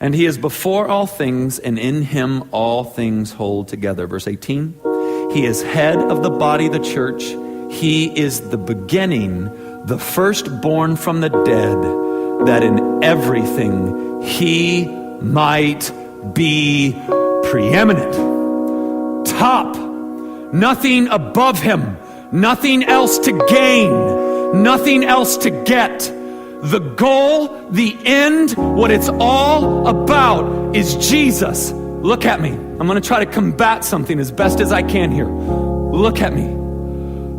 And he is before all things, and in him all things hold together. Verse 18, he is head of the body, the church. He is the beginning, the firstborn from the dead, that in everything he might be preeminent. Top, nothing above him, nothing else to gain, nothing else to get. The goal, the end, what it's all about is Jesus. Look at me. I'm going to try to combat something as best as I can here. Look at me.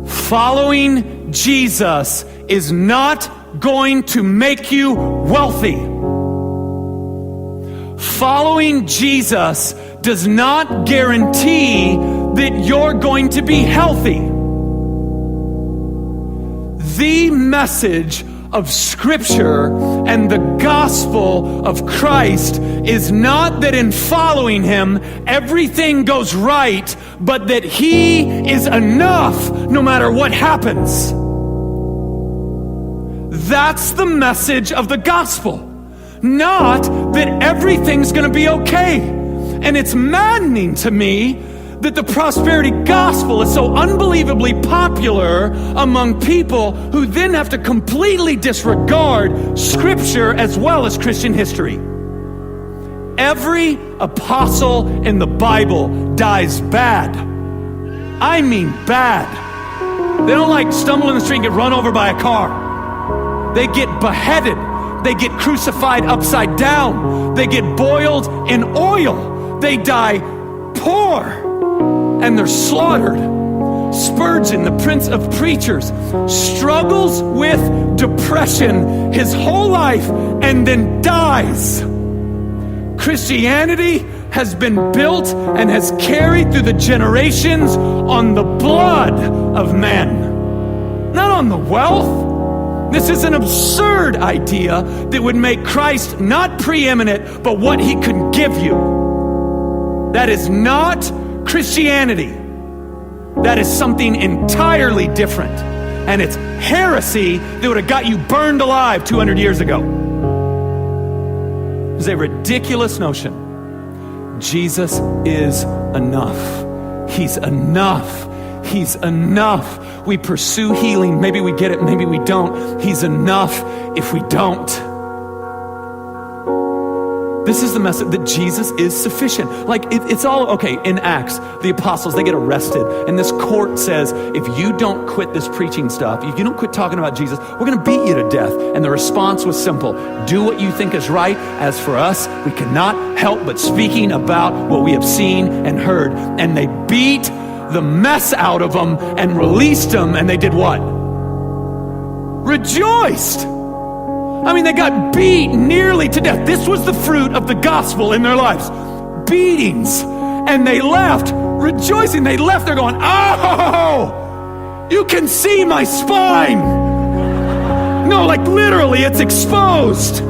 Following Jesus is not going to make you wealthy. Following Jesus does not guarantee that you're going to be healthy. The message of Scripture and the gospel of Christ is not that in following him everything goes right, but that he is enough no matter what happens. That's the message of the gospel. Not that everything's going to be okay. And it's maddening to me that the prosperity gospel is so unbelievably popular among people who then have to completely disregard Scripture as well as Christian history. Every apostle in the Bible dies bad. I mean bad. They don't like stumble in the street and get run over by a car. They get beheaded. They get crucified upside down. They get boiled in oil. They die poor. And they're slaughtered. Spurgeon, the prince of preachers, struggles with depression his whole life and then dies. Christianity has been built and has carried through the generations on the blood of men, not on the wealth. This is an absurd idea that would make Christ not preeminent, but what he could give you. That is not Christianity. That is something entirely different. And it's heresy that would have got you burned alive 200 years ago. It's a ridiculous notion. Jesus is enough. He's enough. He's enough. We pursue healing. Maybe we get it, maybe we don't. He's enough if we don't. This is the message that Jesus is sufficient. Like, it's all, okay, in Acts, the apostles, they get arrested. And this court says, if you don't quit this preaching stuff, if you don't quit talking about Jesus, we're going to beat you to death. And the response was simple. Do what you think is right. As for us, we cannot help but speaking about what we have seen and heard. And they beat the mess out of them and released them. And they did what? Rejoiced. I mean, they got beat nearly to death. This was the fruit of the gospel in their lives. Beatings. And they left rejoicing. They left there going, oh, you can see my spine. No, like literally, it's exposed.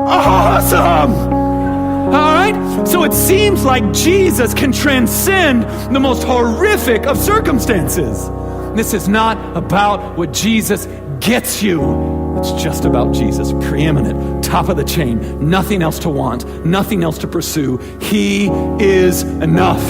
Awesome. All right? So it seems like Jesus can transcend the most horrific of circumstances. This is not about what Jesus gets you. It's just about Jesus, preeminent, top of the chain, nothing else to want, nothing else to pursue. He is enough.